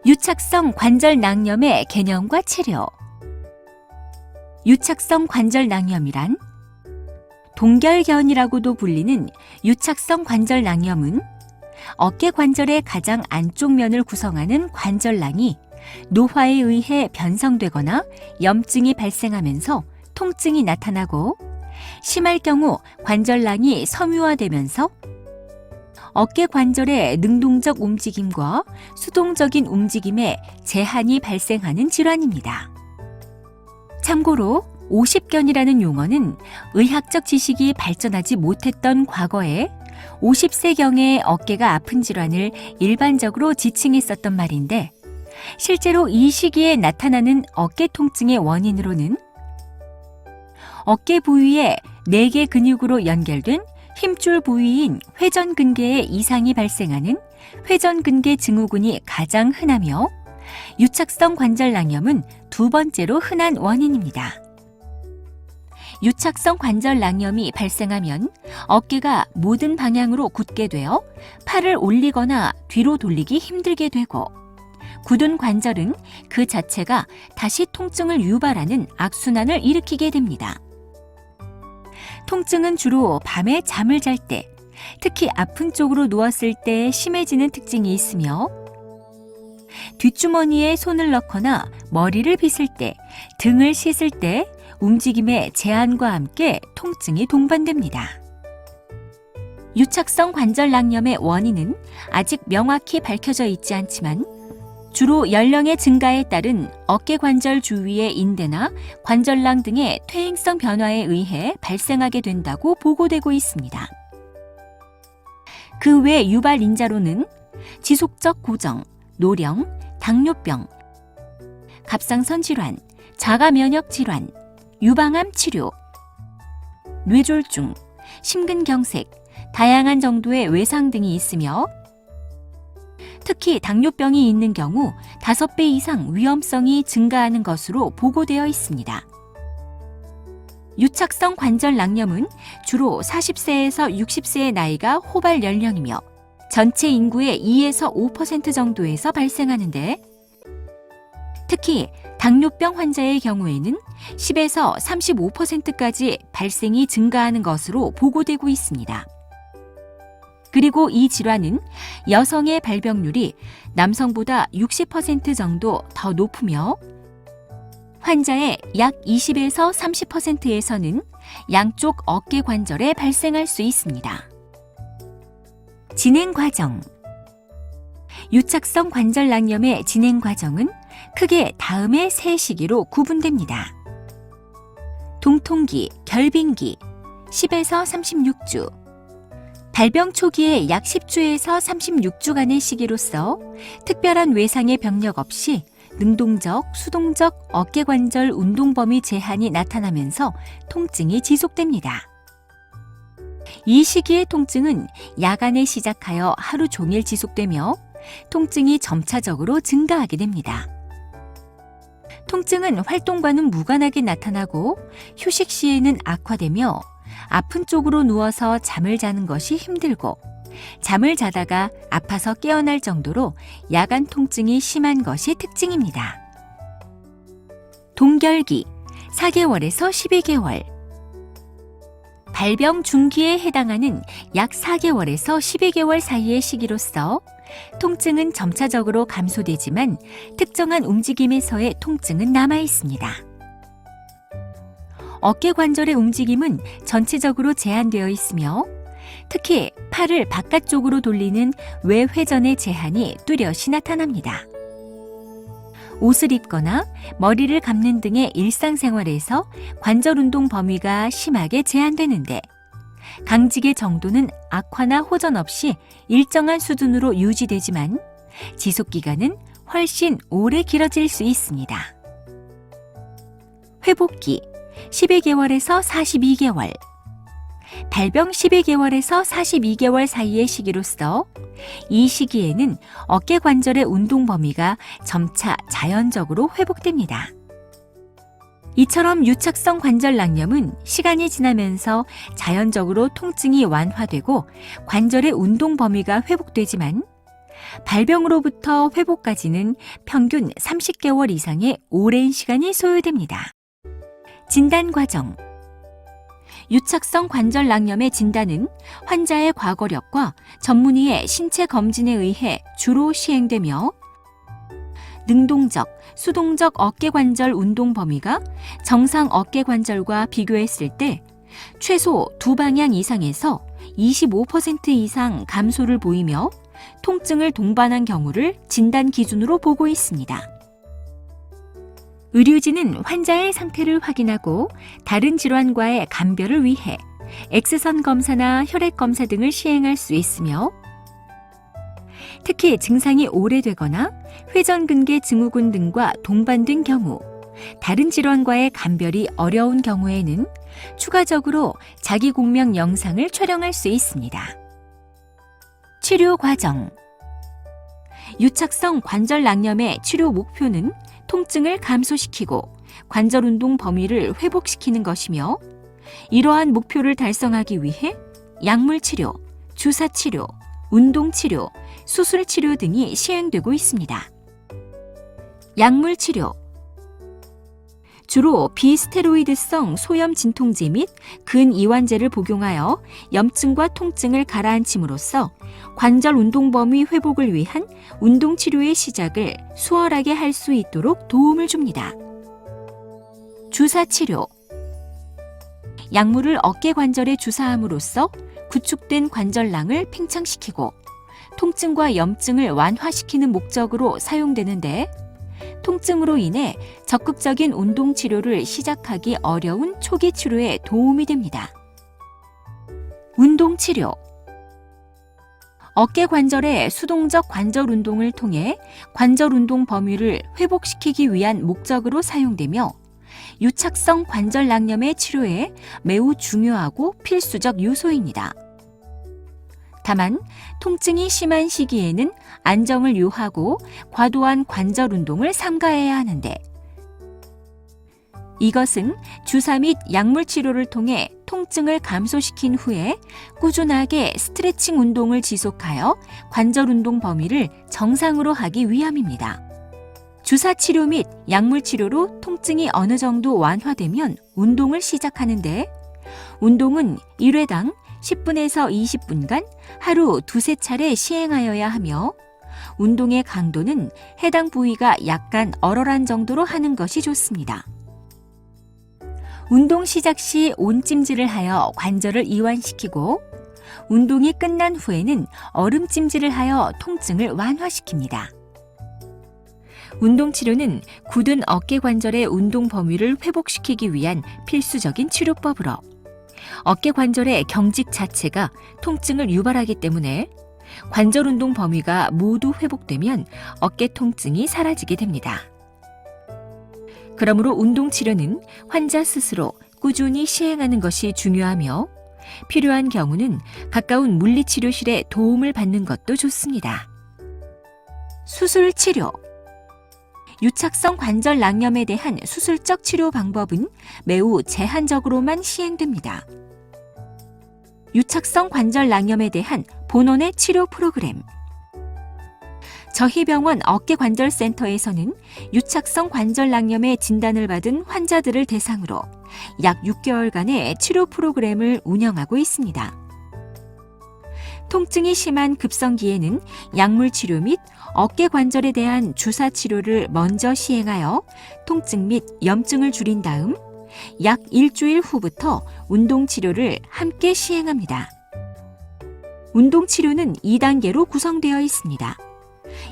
유착성 관절낭염의 개념과 치료. 유착성 관절낭염이란 동결견이라고도 불리는 유착성 관절낭염은 어깨 관절의 가장 안쪽 면을 구성하는 관절낭이 노화에 의해 변성되거나 염증이 발생하면서 통증이 나타나고, 심할 경우 관절낭이 섬유화되면서 어깨 관절의 능동적 움직임과 수동적인 움직임에 제한이 발생하는 질환입니다. 참고로 50견이라는 용어는 의학적 지식이 발전하지 못했던 과거에 50세경의 어깨가 아픈 질환을 일반적으로 지칭했었던 말인데, 실제로 이 시기에 나타나는 어깨 통증의 원인으로는 어깨 부위의 4개 근육으로 연결된 힘줄 부위인 회전근개에 이상이 발생하는 회전근개 증후군이 가장 흔하며, 유착성 관절낭염은 2번째로 흔한 원인입니다. 유착성 관절낭염이 발생하면 어깨가 모든 방향으로 굳게 되어 팔을 올리거나 뒤로 돌리기 힘들게 되고, 굳은 관절은 그 자체가 다시 통증을 유발하는 악순환을 일으키게 됩니다. 통증은 주로 밤에 잠을 잘 때, 특히 아픈 쪽으로 누웠을 때 심해지는 특징이 있으며, 뒷주머니에 손을 넣거나 머리를 빗을 때, 등을 씻을 때 움직임의 제한과 함께 통증이 동반됩니다. 유착성 관절낭염의 원인은 아직 명확히 밝혀져 있지 않지만, 주로 연령의 증가에 따른 어깨 관절 주위의 인대나 관절낭 등의 퇴행성 변화에 의해 발생하게 된다고 보고되고 있습니다. 그 외 유발 인자로는 지속적 고정, 노령, 당뇨병, 갑상선 질환, 자가 면역 질환, 유방암 치료, 뇌졸중, 심근경색, 다양한 정도의 외상 등이 있으며, 특히 당뇨병이 있는 경우 5배 이상 위험성이 증가하는 것으로 보고되어 있습니다. 유착성 관절낭염은 주로 40세에서 60세의 나이가 호발 연령이며, 전체 인구의 2에서 5% 정도에서 발생하는데, 특히 당뇨병 환자의 경우에는 10에서 35%까지 발생이 증가하는 것으로 보고되고 있습니다. 그리고 이 질환은 여성의 발병률이 남성보다 60% 정도 더 높으며, 환자의 약 20에서 30%에서는 양쪽 어깨 관절에 발생할 수 있습니다. 진행 과정. 유착성 관절낭염의 진행 과정은 크게 다음의 3시기로 구분됩니다. 동통기, 결빙기, 10에서 36주. 발병 초기의 약 10주에서 36주간의 시기로서 특별한 외상의 병력 없이 능동적, 수동적 어깨관절 운동 범위 제한이 나타나면서 통증이 지속됩니다. 이 시기의 통증은 야간에 시작하여 하루 종일 지속되며 통증이 점차적으로 증가하게 됩니다. 통증은 활동과는 무관하게 나타나고 휴식 시에는 악화되며, 아픈 쪽으로 누워서 잠을 자는 것이 힘들고, 잠을 자다가 아파서 깨어날 정도로 야간 통증이 심한 것이 특징입니다. 동결기, 4개월에서 12개월. 발병 중기에 해당하는 약 4개월에서 12개월 사이의 시기로서 통증은 점차적으로 감소되지만 특정한 움직임에서의 통증은 남아 있습니다. 어깨 관절의 움직임은 전체적으로 제한되어 있으며, 특히 팔을 바깥쪽으로 돌리는 외회전의 제한이 뚜렷이 나타납니다. 옷을 입거나 머리를 감는 등의 일상생활에서 관절 운동 범위가 심하게 제한되는데, 강직의 정도는 악화나 호전 없이 일정한 수준으로 유지되지만 지속기간은 훨씬 오래 길어질 수 있습니다. 회복기, 12개월에서 42개월. 발병 12개월에서 42개월 사이의 시기로서 이 시기에는 어깨 관절의 운동 범위가 점차 자연적으로 회복됩니다. 이처럼 유착성 관절낭염은 시간이 지나면서 자연적으로 통증이 완화되고 관절의 운동 범위가 회복되지만, 발병으로부터 회복까지는 평균 30개월 이상의 오랜 시간이 소요됩니다. 진단 과정. 유착성 관절낭염의 진단은 환자의 과거력과 전문의의 신체 검진에 의해 주로 시행되며 능동적, 수동적 어깨관절 운동 범위가 정상 어깨관절과 비교했을 때 최소 2방향 이상에서 25% 이상 감소를 보이며 통증을 동반한 경우를 진단 기준으로 보고 있습니다. 의료진은 환자의 상태를 확인하고 다른 질환과의 감별을 위해 X선 검사나 혈액 검사 등을 시행할 수 있으며 특히 증상이 오래되거나 회전근개 증후군 등과 동반된 경우, 다른 질환과의 감별이 어려운 경우에는 추가적으로 자기공명 영상을 촬영할 수 있습니다. 치료 과정. 유착성 관절낭염의 치료 목표는 통증을 감소시키고 관절 운동 범위를 회복시키는 것이며, 이러한 목표를 달성하기 위해 약물 치료, 주사 치료, 운동 치료, 수술 치료 등이 시행되고 있습니다. 약물 치료. 주로 비스테로이드성 소염 진통제 및 근이완제를 복용하여 염증과 통증을 가라앉힘으로써 관절 운동 범위 회복을 위한 운동 치료의 시작을 수월하게 할 수 있도록 도움을 줍니다. 주사 치료. 약물을 어깨 관절에 주사함으로써 구축된 관절낭을 팽창시키고 통증과 염증을 완화시키는 목적으로 사용되는데, 통증으로 인해 적극적인 운동 치료를 시작하기 어려운 초기 치료에 도움이 됩니다. 운동 치료. 어깨 관절의 수동적 관절 운동을 통해 관절 운동 범위를 회복시키기 위한 목적으로 사용되며 유착성 관절낭염의 치료에 매우 중요하고 필수적 요소입니다. 다만 통증이 심한 시기에는 안정을 요하고 과도한 관절 운동을 삼가해야 하는데, 이것은 주사 및 약물 치료를 통해 통증을 감소시킨 후에 꾸준하게 스트레칭 운동을 지속하여 관절 운동 범위를 정상으로 하기 위함입니다. 주사 치료 및 약물 치료로 통증이 어느 정도 완화되면 운동을 시작하는데, 운동은 1회당 10분에서 20분간 하루 2~3차례 시행하여야 하며, 운동의 강도는 해당 부위가 약간 얼얼한 정도로 하는 것이 좋습니다. 운동 시작 시 온찜질을 하여 관절을 이완시키고, 운동이 끝난 후에는 얼음찜질을 하여 통증을 완화시킵니다. 운동 치료는 굳은 어깨 관절의 운동 범위를 회복시키기 위한 필수적인 치료법으로, 어깨 관절의 경직 자체가 통증을 유발하기 때문에 관절 운동 범위가 모두 회복되면 어깨 통증이 사라지게 됩니다. 그러므로 운동 치료는 환자 스스로 꾸준히 시행하는 것이 중요하며, 필요한 경우는 가까운 물리치료실의 도움을 받는 것도 좋습니다. 수술 치료. 유착성 관절낭염에 대한 수술적 치료 방법은 매우 제한적으로만 시행됩니다. 유착성 관절낭염에 대한 본원의 치료 프로그램. 저희병원 어깨관절센터에서는 유착성 관절낭염의 진단을 받은 환자들을 대상으로 약 6개월간의 치료 프로그램을 운영하고 있습니다. 통증이 심한 급성기에는 약물 치료 및 어깨 관절에 대한 주사 치료를 먼저 시행하여 통증 및 염증을 줄인 다음 약 일주일 후부터 운동 치료를 함께 시행합니다. 운동 치료는 2단계로 구성되어 있습니다.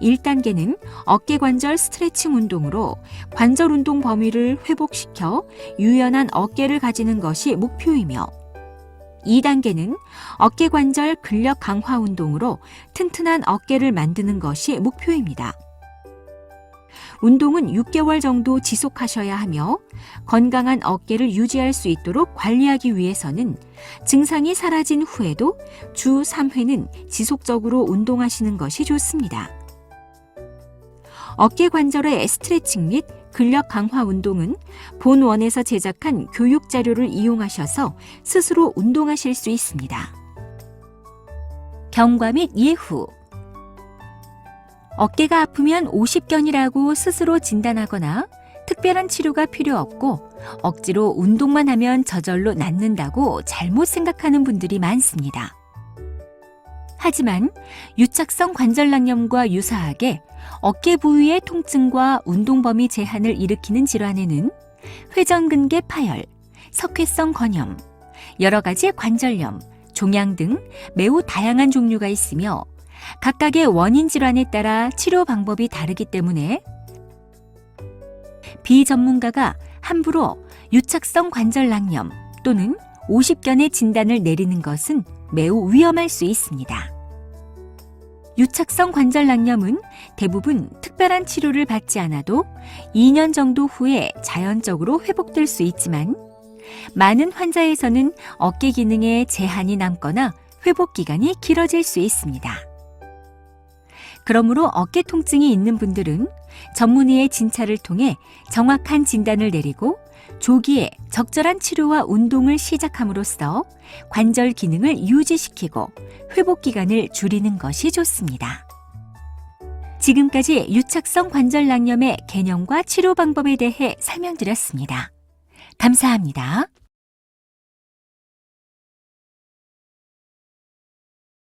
1단계는 어깨 관절 스트레칭 운동으로 관절 운동 범위를 회복시켜 유연한 어깨를 가지는 것이 목표이며, 2단계는 어깨 관절 근력 강화 운동으로 튼튼한 어깨를 만드는 것이 목표입니다. 운동은 6개월 정도 지속하셔야 하며, 건강한 어깨를 유지할 수 있도록 관리하기 위해서는 증상이 사라진 후에도 주 3회는 지속적으로 운동하시는 것이 좋습니다. 어깨 관절의 스트레칭 및 근력 강화 운동은 본원에서 제작한 교육 자료를 이용하셔서 스스로 운동하실 수 있습니다. 경과 및 예후. 어깨가 아프면 오십견이라고 스스로 진단하거나 특별한 치료가 필요 없고 억지로 운동만 하면 저절로 낫는다고 잘못 생각하는 분들이 많습니다. 하지만 유착성 관절낭염과 유사하게 어깨 부위의 통증과 운동 범위 제한을 일으키는 질환에는 회전근개 파열, 석회성 건염, 여러 가지 관절염, 종양 등 매우 다양한 종류가 있으며 각각의 원인 질환에 따라 치료 방법이 다르기 때문에 비전문가가 함부로 유착성 관절낭염 또는 오십견의 진단을 내리는 것은 매우 위험할 수 있습니다. 유착성 관절낭염은 대부분 특별한 치료를 받지 않아도 2년 정도 후에 자연적으로 회복될 수 있지만 많은 환자에서는 어깨 기능에 제한이 남거나 회복 기간이 길어질 수 있습니다. 그러므로 어깨 통증이 있는 분들은 전문의의 진찰을 통해 정확한 진단을 내리고 조기에 적절한 치료와 운동을 시작함으로써 관절 기능을 유지시키고 회복 기간을 줄이는 것이 좋습니다. 지금까지 유착성 관절낭염의 개념과 치료 방법에 대해 설명드렸습니다. 감사합니다.